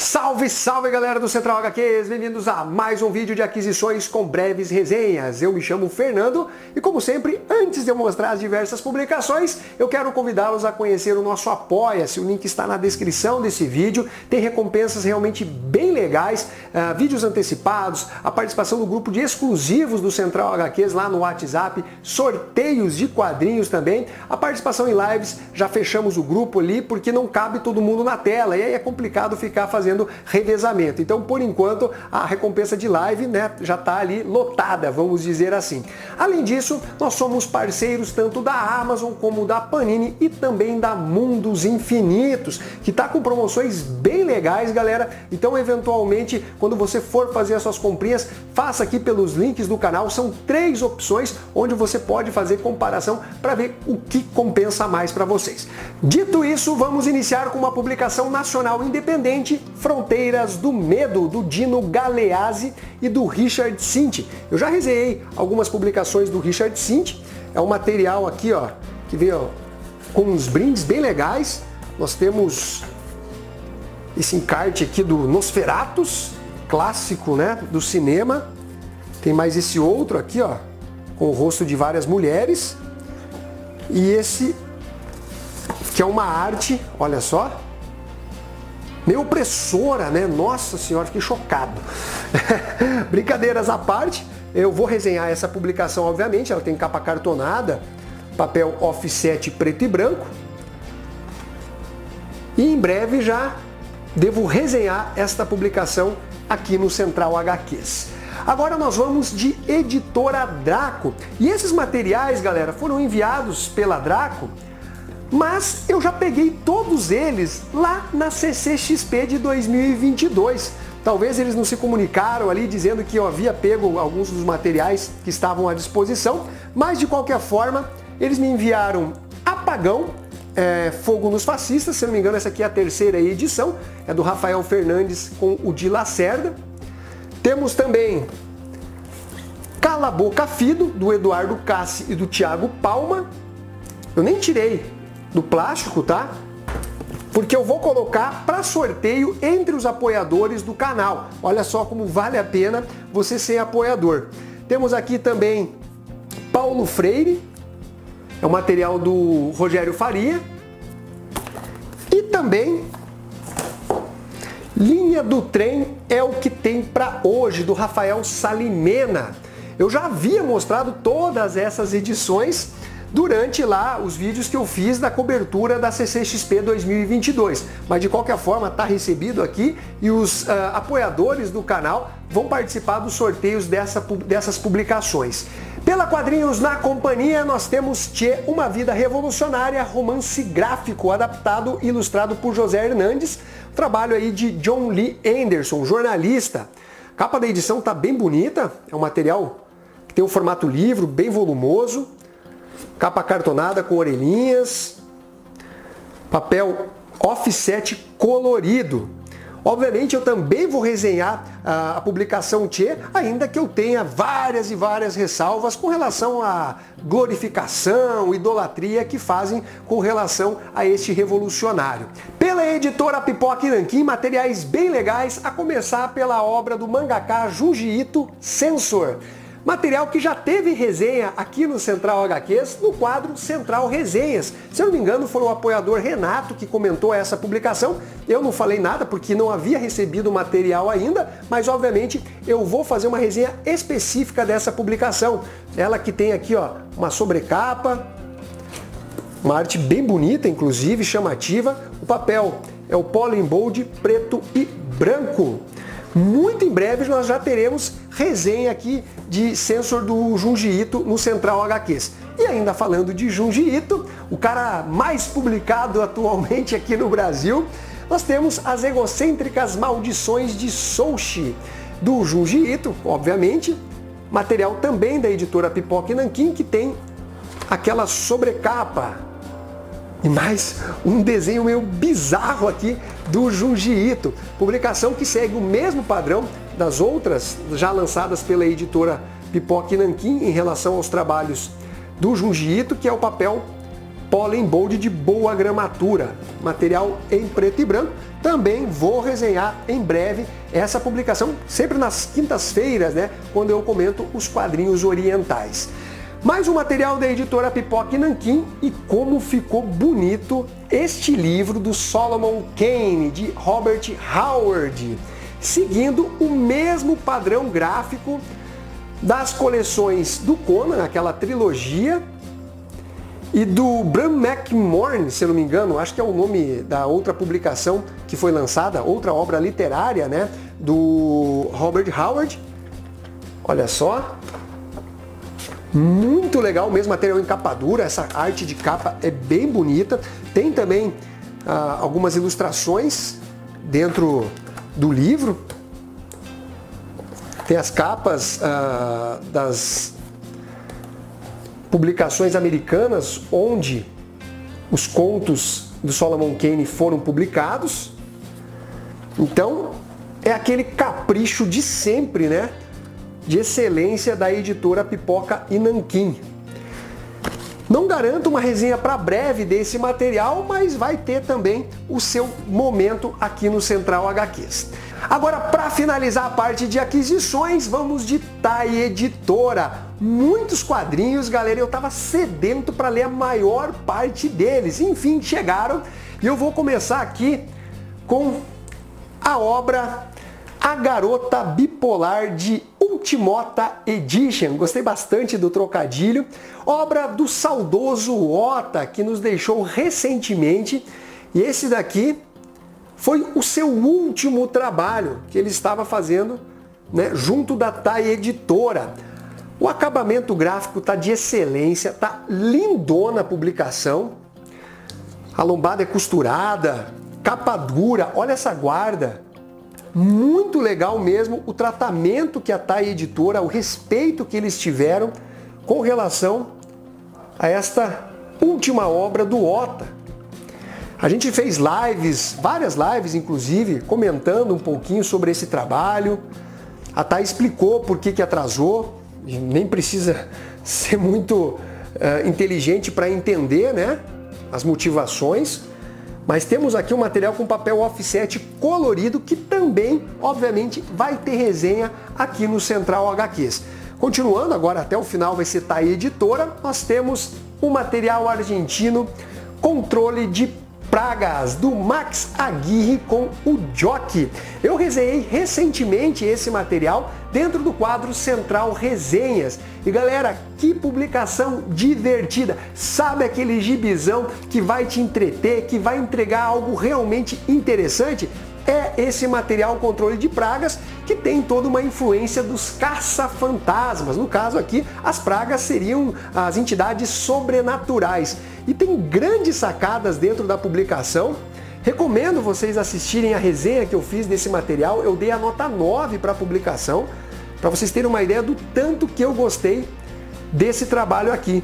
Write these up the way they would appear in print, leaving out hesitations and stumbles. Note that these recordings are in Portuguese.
Salve, salve galera do Central HQs, bem-vindos a mais um vídeo de aquisições com breves resenhas. Eu me chamo Fernando e como sempre, antes de eu mostrar as diversas publicações, eu quero convidá-los a conhecer o nosso Apoia-se. O link está na descrição desse vídeo, tem recompensas realmente bem legais, vídeos antecipados, a participação do grupo de exclusivos do Central HQs lá no WhatsApp, sorteios de quadrinhos também, a participação em lives, já fechamos o grupo ali porque não cabe todo mundo na tela e aí é complicado ficar fazendo revezamento. Então, por enquanto, a recompensa de live, já está ali lotada, vamos dizer assim. Além disso, nós somos parceiros tanto da Amazon como da Panini e também da Mundos Infinitos, que está com promoções bem legais, galera. Então, eventualmente, quando você for fazer as suas comprinhas, faça aqui pelos links do canal. São 3 opções onde você pode fazer comparação para ver o que compensa mais para vocês. Dito isso, vamos iniciar com uma publicação nacional independente, Fronteiras do Medo, do Dino Galeazzi e do Richard Cinti. Eu já resenhei algumas publicações do Richard Cinti. É um material aqui, ó, que veio com uns brindes bem legais. Nós temos esse encarte aqui do Nosferatus, clássico, do cinema. Tem mais esse outro aqui, ó, com o rosto de várias mulheres. E esse que é uma arte, olha só, meio opressora, Nossa senhora, fiquei chocado. Brincadeiras à parte, eu vou resenhar essa publicação, obviamente, ela tem capa cartonada, papel offset preto e branco. E em breve já devo resenhar esta publicação aqui no Central HQs. Agora nós vamos de Editora Draco. E esses materiais, galera, foram enviados pela Draco, mas eu já peguei todos eles lá na CCXP de 2022. Talvez eles não se comunicaram ali dizendo que eu havia pego alguns dos materiais que estavam à disposição, mas de qualquer forma eles me enviaram Apagão, Fogo nos Fascistas, se não me engano essa aqui é a 3ª edição, é do Rafael Fernandes com o Di Lacerda. Temos também Cala a Boca Fido, do Eduardo Cassi e do Thiago Palma. Eu nem tirei do plástico, tá? Porque eu vou colocar para sorteio entre os apoiadores do canal. Olha só como vale a pena você ser apoiador. Temos aqui também Paulo Freire, é o material do Rogério Faria. E também Linha do Trem é o que tem para hoje, do Rafael Salimena. Eu já havia mostrado todas essas edições durante lá os vídeos que eu fiz da cobertura da CCXP 2022. Mas de qualquer forma está recebido aqui e os apoiadores do canal vão participar dos sorteios dessas publicações. Pela Quadrinhos na Companhia nós temos Tchê, Uma Vida Revolucionária, romance gráfico adaptado e ilustrado por José Hernandes, trabalho aí de John Lee Anderson, jornalista. A capa da edição está bem bonita, é um material que tem um formato livro, bem volumoso. Capa cartonada com orelhinhas, papel offset colorido. Obviamente eu também vou resenhar a publicação Tchê, ainda que eu tenha várias e várias ressalvas com relação à glorificação, idolatria que fazem com relação a este revolucionário. Pela editora Pipoca e Nanquim, materiais bem legais, a começar pela obra do mangaka Junji Ito, Censor. Material que já teve resenha aqui no Central HQs, no quadro Central Resenhas. Se eu não me engano, foi o apoiador Renato que comentou essa publicação. Eu não falei nada porque não havia recebido o material ainda, mas obviamente eu vou fazer uma resenha específica dessa publicação. Ela que tem aqui, ó, uma sobrecapa, uma arte bem bonita, inclusive, chamativa. O papel é o Pollen Bold preto e branco. Muito em breve nós já teremos resenha aqui de Censor do Junji Ito no Central HQs. E ainda falando de Junji Ito, o cara mais publicado atualmente aqui no Brasil, nós temos As Egocêntricas Maldições de Soushi, do Junji Ito, obviamente. Material também da editora Pipoca e Nanquim, que tem aquela sobrecapa. E mais um desenho meio bizarro aqui do Junji Ito. Publicação que segue o mesmo padrão das outras já lançadas pela editora Pipoca e Nanquim em relação aos trabalhos do Junji Ito, que é o papel Pollen Bold de boa gramatura. Material em preto e branco. também vou resenhar em breve essa publicação, sempre nas quintas-feiras, né, quando eu comento os quadrinhos orientais. Mais um material da editora Pipoca e Nanquim, e como ficou bonito este livro do Solomon Kane, de Robert Howard, seguindo o mesmo padrão gráfico das coleções do Conan, aquela trilogia, e do Bram McMorn, se eu não me engano, acho que é o nome da outra publicação que foi lançada, outra obra literária, né, do Robert Howard. Olha só, muito legal, mesmo material em capa dura, essa arte de capa é bem bonita. Tem também algumas ilustrações dentro do livro. Tem as capas das publicações americanas onde os contos do Solomon Kane foram publicados. Então, é aquele capricho de sempre, né? De excelência da editora Pipoca e Nanquim. Não garanto uma resenha para breve desse material, mas vai ter também o seu momento aqui no Central HQs. Agora, para finalizar a parte de aquisições, vamos de TAI Editora. Muitos quadrinhos, galera, eu estava sedento para ler a maior parte deles. Enfim, chegaram e eu vou começar aqui com a obra A Garota Bipolar de Ultimota Edition. Gostei bastante do trocadilho. Obra do saudoso Ota, que nos deixou recentemente. E esse daqui foi o seu último trabalho que ele estava fazendo, né, junto da TAI Editora. O acabamento gráfico está de excelência, está lindona a publicação. A lombada é costurada, capa dura, olha essa guarda. Muito legal mesmo o tratamento que a TAI Editora, o respeito que eles tiveram com relação a esta última obra do Ota. A gente fez lives, várias lives inclusive, comentando um pouquinho sobre esse trabalho. A TAI explicou por que atrasou, nem precisa ser muito inteligente para entender, né, as motivações. Mas temos aqui um material com papel offset colorido que também, obviamente, vai ter resenha aqui no Central HQs. Continuando, agora até o final vai ser TAI Editora, nós temos o material argentino Controle de Pragas, do Max Aguirre com o Jockey. Eu resenhei recentemente esse material dentro do quadro Central Resenhas. E galera, que publicação divertida! Sabe aquele gibizão que vai te entreter, que vai entregar algo realmente interessante? É esse material Controle de Pragas, que tem toda uma influência dos caça-fantasmas. No caso aqui, as pragas seriam as entidades sobrenaturais. E tem grandes sacadas dentro da publicação. Recomendo vocês assistirem a resenha que eu fiz desse material. Eu dei a nota 9 para a publicação, para vocês terem uma ideia do tanto que eu gostei desse trabalho aqui.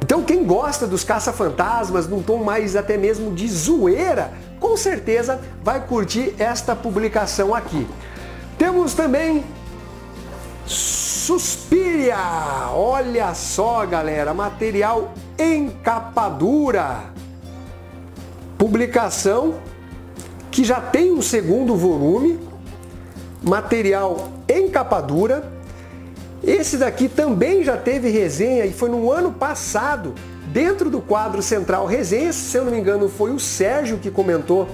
Então quem gosta dos caça-fantasmas, num tom mais até mesmo de zoeira, com certeza vai curtir esta publicação aqui. Temos também Suspiria, olha só galera, material em capa dura. Publicação que já tem um segundo volume, material em capa dura. Esse daqui também já teve resenha e foi no ano passado, dentro do quadro Central Resenhas. Se eu não me engano, foi o Sérgio que comentou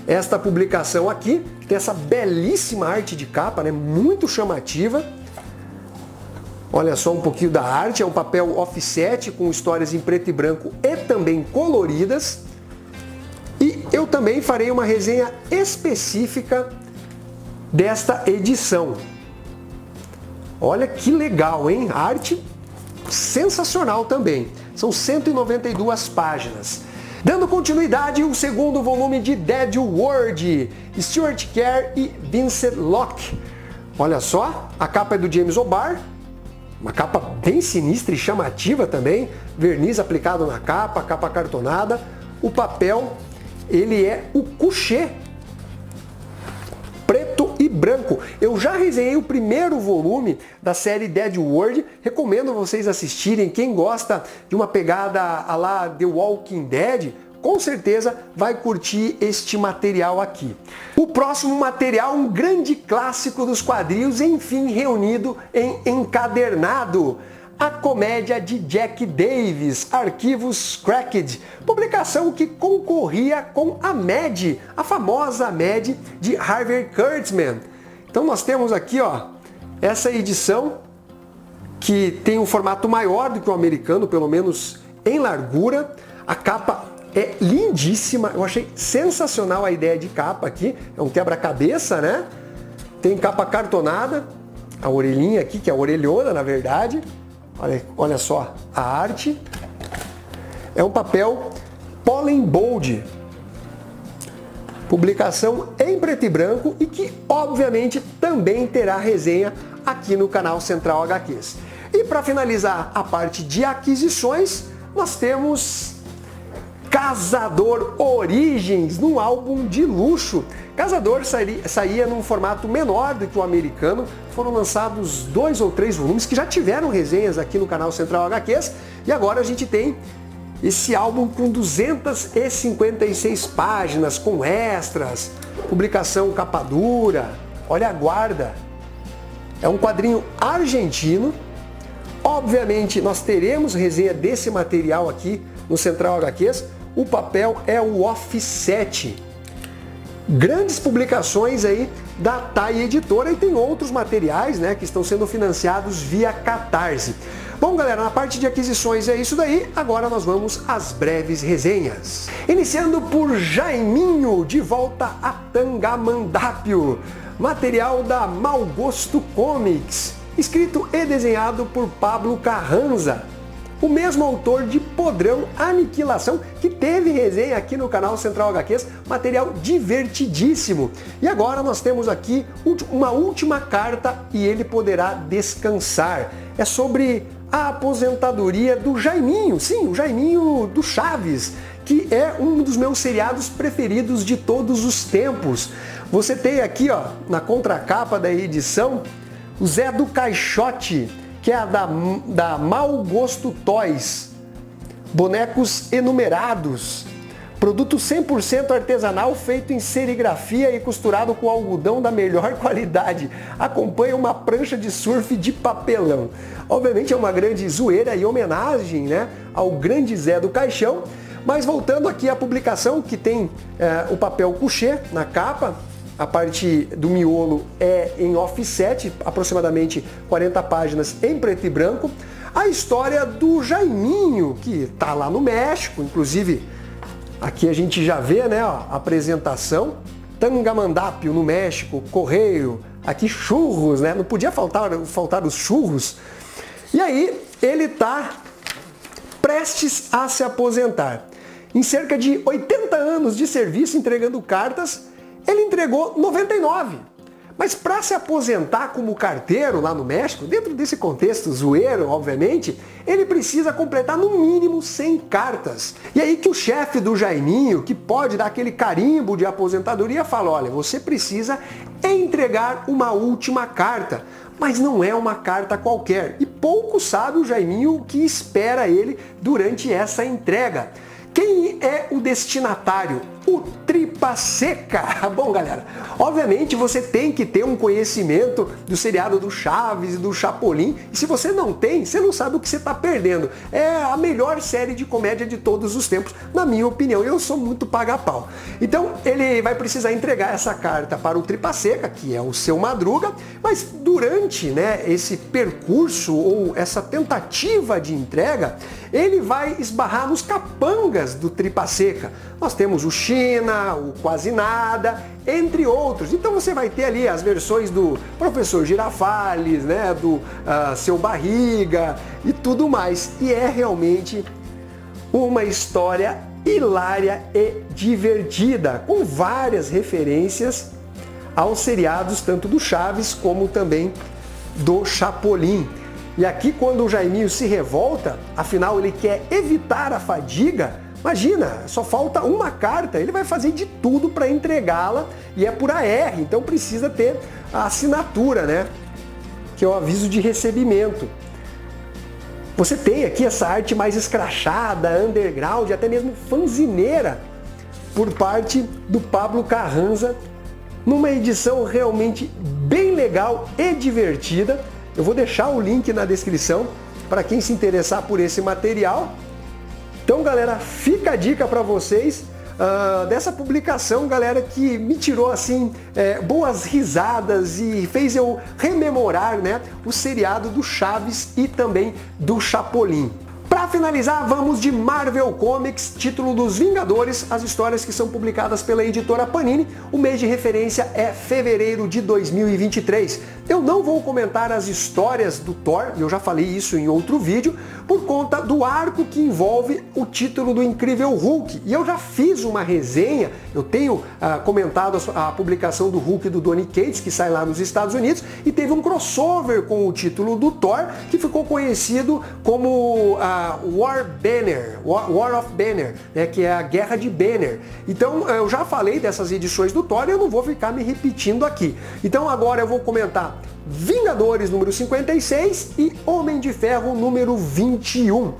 esta publicação aqui. Tem essa belíssima arte de capa, né? Muito chamativa. Olha só um pouquinho da arte, é um papel offset com histórias em preto e branco e também coloridas. E eu também farei uma resenha específica desta edição. Olha que legal, hein? Arte sensacional também. São 192 páginas. Dando continuidade, o segundo volume de Dead World, Stuart Kerr e Vincent Locke. Olha só, a capa é do James O'Barr, uma capa bem sinistra e chamativa também, verniz aplicado na capa, capa cartonada. O papel, ele é o couché, preto e branco. Eu já resenhei o primeiro volume da série Dead World, recomendo vocês assistirem. Quem gosta de uma pegada à la The Walking Dead, com certeza vai curtir este material aqui. O próximo material, um grande clássico dos quadrinhos, enfim reunido em encadernado. A Comédia de Jack Davis, Arquivos Cracked, publicação que concorria com a Mad, a famosa Mad de Harvey Kurtzman. Então nós temos aqui, ó, essa edição que tem um formato maior do que o americano, pelo menos em largura. A capa é lindíssima, eu achei sensacional a ideia de capa aqui, é um quebra-cabeça, né? Tem capa cartonada, a orelhinha aqui, que é a orelhona na verdade. Olha só a arte. É um papel Pollen Bold. Publicação em preto e branco e que obviamente também terá resenha aqui no canal Central HQs. E para finalizar a parte de aquisições, nós temos Caçador Origins, num álbum de luxo. Caçador saía num formato menor do que o americano. Foram lançados 2 ou 3 volumes que já tiveram resenhas aqui no canal Central HQs. E agora a gente tem esse álbum com 256 páginas, com extras, publicação capa dura. Olha a guarda. É um quadrinho argentino. Obviamente nós teremos resenha desse material aqui no Central HQs. O papel é o offset. Grandes publicações aí da TAI Editora e tem outros materiais, né, que estão sendo financiados via Catarse. Bom, galera, na parte de aquisições é isso daí. Agora nós vamos às breves resenhas. Iniciando por Jaiminho, de volta a Tangamandapio. Material da Mau Gosto Comics. Escrito e desenhado por Pablo Carranza. O mesmo autor de Podrão Aniquilação, que teve resenha aqui no canal Central HQs, material divertidíssimo. E agora nós temos aqui uma última carta e ele poderá descansar. É sobre a aposentadoria do Jaiminho, sim, o Jaiminho do Chaves, que é um dos meus seriados preferidos de todos os tempos. Você tem aqui, ó, na contracapa da edição, o Zé do Caixote, que é a da Mau Gosto Toys. Bonecos enumerados. Produto 100% artesanal, feito em serigrafia e costurado com algodão da melhor qualidade. Acompanha uma prancha de surf de papelão. Obviamente é uma grande zoeira e homenagem, né, ao grande Zé do Caixão. Mas voltando aqui à publicação, que tem o papel couché na capa. A parte do miolo é em offset, aproximadamente 40 páginas em preto e branco. A história do Jaiminho, que está lá no México, inclusive aqui a gente já vê, né, ó, a apresentação. Tangamandapio no México, correio, aqui churros, né? Não podia faltar os churros. E aí ele está prestes a se aposentar. Em cerca de 80 anos de serviço entregando cartas, ele entregou 99. Mas para se aposentar como carteiro lá no México, dentro desse contexto zoeiro, obviamente, ele precisa completar no mínimo 100 cartas. E aí que o chefe do Jaiminho, que pode dar aquele carimbo de aposentadoria, fala, olha, você precisa entregar uma última carta. Mas não é uma carta qualquer. E pouco sabe o Jaiminho o que espera ele durante essa entrega. Quem é o destinatário? O Tripa Seca. Bom, galera, obviamente você tem que ter um conhecimento do seriado do Chaves e do Chapolin. E se você não tem, você não sabe o que você está perdendo. É a melhor série de comédia de todos os tempos, na minha opinião. Eu sou muito paga-pau. Então, ele vai precisar entregar essa carta para o Tripa Seca, que é o seu Madruga. Mas durante, né, esse percurso ou essa tentativa de entrega, ele vai esbarrar nos capangas do Tripa Seca. Nós temos o China, o Quase Nada, entre outros. Então você vai ter ali as versões do Professor Girafales, né, do Seu Barriga e tudo mais. E é realmente uma história hilária e divertida, com várias referências aos seriados tanto do Chaves como também do Chapolin. E aqui quando o Jaiminho se revolta, afinal ele quer evitar a fadiga, imagina, só falta uma carta, ele vai fazer de tudo para entregá-la e é por AR, então precisa ter a assinatura, né? Que é o aviso de recebimento. Você tem aqui essa arte mais escrachada, underground, até mesmo fanzineira, por parte do Pablo Carranza, numa edição realmente bem legal e divertida. Eu vou deixar o link na descrição para quem se interessar por esse material. Então, galera, fica a dica para vocês dessa publicação, galera, que me tirou assim boas risadas e fez eu rememorar, né, o seriado do Chaves e também do Chapolin. Para finalizar, vamos de Marvel Comics, título dos Vingadores, as histórias que são publicadas pela editora Panini. O mês de referência é fevereiro de 2023. Eu não vou comentar as histórias do Thor, eu já falei isso em outro vídeo, por conta do arco que envolve o título do Incrível Hulk. E eu já fiz uma resenha, eu tenho comentado a publicação do Hulk do Donny Cates, que sai lá nos Estados Unidos, e teve um crossover com o título do Thor, que ficou conhecido como War Banner, War of Banner, né, que é a Guerra de Banner. Então eu já falei dessas edições do Thor e eu não vou ficar me repetindo aqui. Então agora eu vou comentar Vingadores número 56 e Homem de Ferro número 21.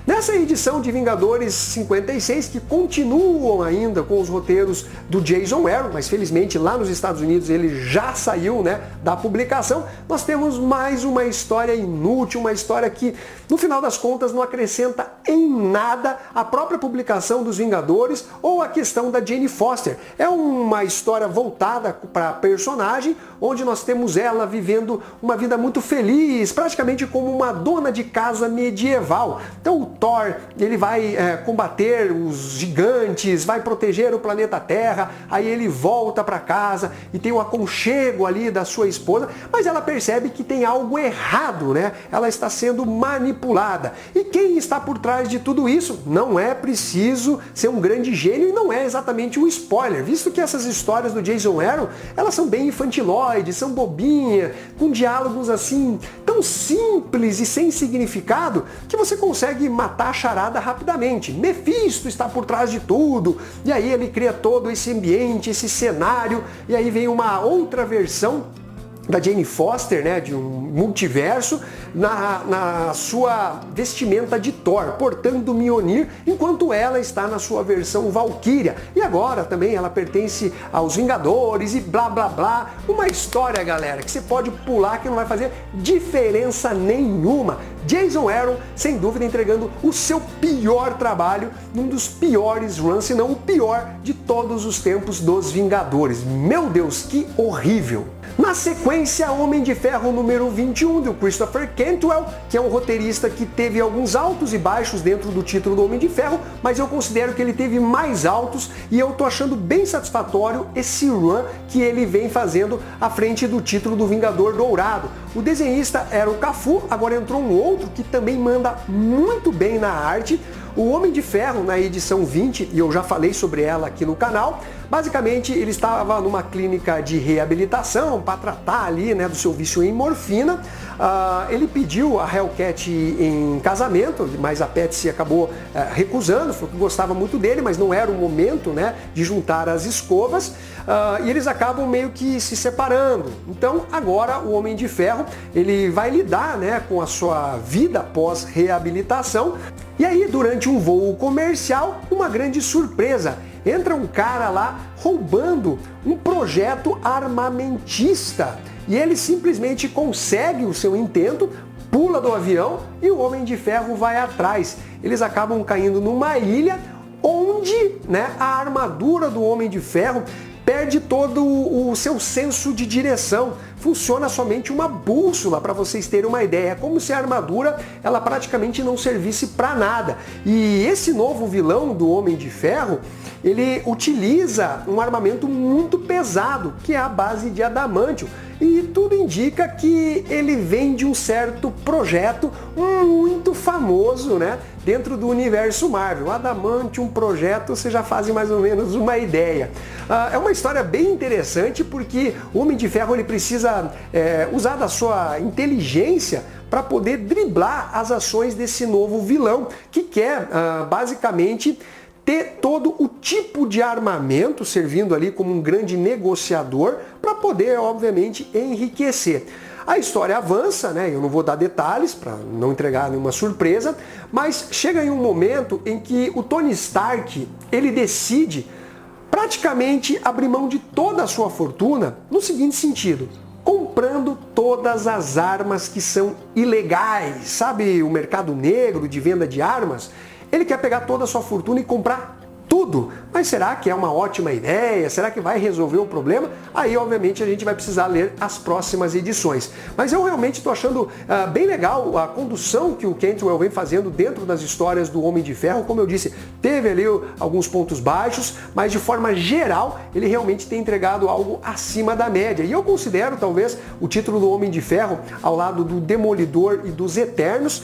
Nessa edição de Vingadores 56, que continuam ainda com os roteiros do Jason Aaron, mas felizmente lá nos Estados Unidos ele já saiu, né, da publicação, nós temos mais uma história inútil, uma história que no final das contas não acrescenta em nada a própria publicação dos Vingadores ou a questão da Jane Foster. É uma história voltada para a personagem, onde nós temos ela vivendo uma vida muito feliz, praticamente como uma dona de casa medieval. Então o Thor, ele vai combater os gigantes, vai proteger o planeta Terra, aí ele volta para casa e tem o aconchego ali da sua esposa, mas ela percebe que tem algo errado, né? Ela está sendo manipulada. E quem está por trás de tudo isso? Não é preciso ser um grande gênio e não é exatamente um spoiler, visto que essas histórias do Jason Aaron, elas são bem infantiloides, são bobinhas, com diálogos assim tão simples e sem significado que você consegue matar a charada rapidamente. Mephisto está por trás de tudo, e aí ele cria todo esse ambiente, esse cenário, e aí vem uma outra versão da Jane Foster, né, de um multiverso, na sua vestimenta de Thor, portando Mjolnir, enquanto ela está na sua versão Valkyria. E agora também ela pertence aos Vingadores e blá blá blá. Uma história, galera, que você pode pular que não vai fazer diferença nenhuma. Jason Aaron, sem dúvida, entregando o seu pior trabalho num dos piores runs, se não o pior de todos os tempos dos Vingadores. Meu Deus, que horrível! Na sequência, Homem de Ferro número 21, do Christopher Cantwell, que é um roteirista que teve alguns altos e baixos dentro do título do Homem de Ferro, mas eu considero que ele teve mais altos e eu tô achando bem satisfatório esse run que ele vem fazendo à frente do título do Vingador Dourado. O desenhista era o Cafu, agora entrou um outro que também manda muito bem na arte. O Homem de Ferro, na edição 20, e eu já falei sobre ela aqui no canal, basicamente ele estava numa clínica de reabilitação para tratar ali, né, do seu vício em morfina. Ele pediu a Hellcat em casamento, mas a Patsy acabou recusando, falou que gostava muito dele, mas não era o momento, né, de juntar as escovas. E eles acabam meio que se separando. Então agora o Homem de Ferro, ele vai lidar, né, com a sua vida pós reabilitação. E aí, durante um voo comercial, uma grande surpresa. Entra um cara lá roubando um projeto armamentista. E ele simplesmente consegue o seu intento, pula do avião e o Homem de Ferro vai atrás. Eles acabam caindo numa ilha onde, né, a armadura do Homem de Ferro perde todo o seu senso de direção. Funciona somente uma bússola, para vocês terem uma ideia. É como se a armadura ela praticamente não servisse para nada. E esse novo vilão do Homem de Ferro, ele utiliza um armamento muito pesado, que é a base de adamantio. E tudo indica que ele vem de um certo projeto muito famoso, né, dentro do universo Marvel. Adamantium, projeto, você já faz mais ou menos uma ideia. É uma história bem interessante porque o Homem de Ferro ele precisa usar da sua inteligência para poder driblar as ações desse novo vilão que quer basicamente ter todo o tipo de armamento, servindo ali como um grande negociador para poder, obviamente, enriquecer. A história avança, né? Eu não vou dar detalhes para não entregar nenhuma surpresa, mas chega em um momento em que o Tony Stark, ele decide praticamente abrir mão de toda a sua fortuna no seguinte sentido: comprando todas as armas que são ilegais. Sabe o mercado negro de venda de armas? Ele quer pegar toda a sua fortuna e comprar tudo. Mas será que é uma ótima ideia? Será que vai resolver o problema? Aí, obviamente, a gente vai precisar ler as próximas edições. Mas eu realmente estou achando bem legal a condução que o Cantwell vem fazendo dentro das histórias do Homem de Ferro. Como eu disse, teve ali alguns pontos baixos, mas de forma geral, ele realmente tem entregado algo acima da média. E eu considero, talvez, o título do Homem de Ferro, ao lado do Demolidor e dos Eternos,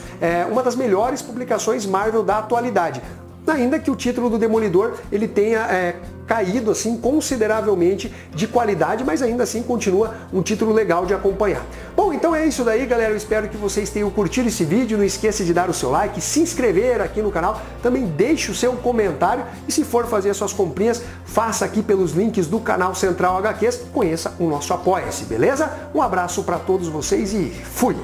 uma das melhores publicações Marvel da atualidade. Ainda que o título do Demolidor ele tenha caído assim consideravelmente de qualidade, mas ainda assim continua um título legal de acompanhar. Bom, então é isso daí, galera. Eu espero que vocês tenham curtido esse vídeo. Não esqueça de dar o seu like, se inscrever aqui no canal, também deixe o seu comentário e se for fazer as suas comprinhas, faça aqui pelos links do canal Central HQs, conheça o nosso Apoia-se, beleza? Um abraço para todos vocês e fui!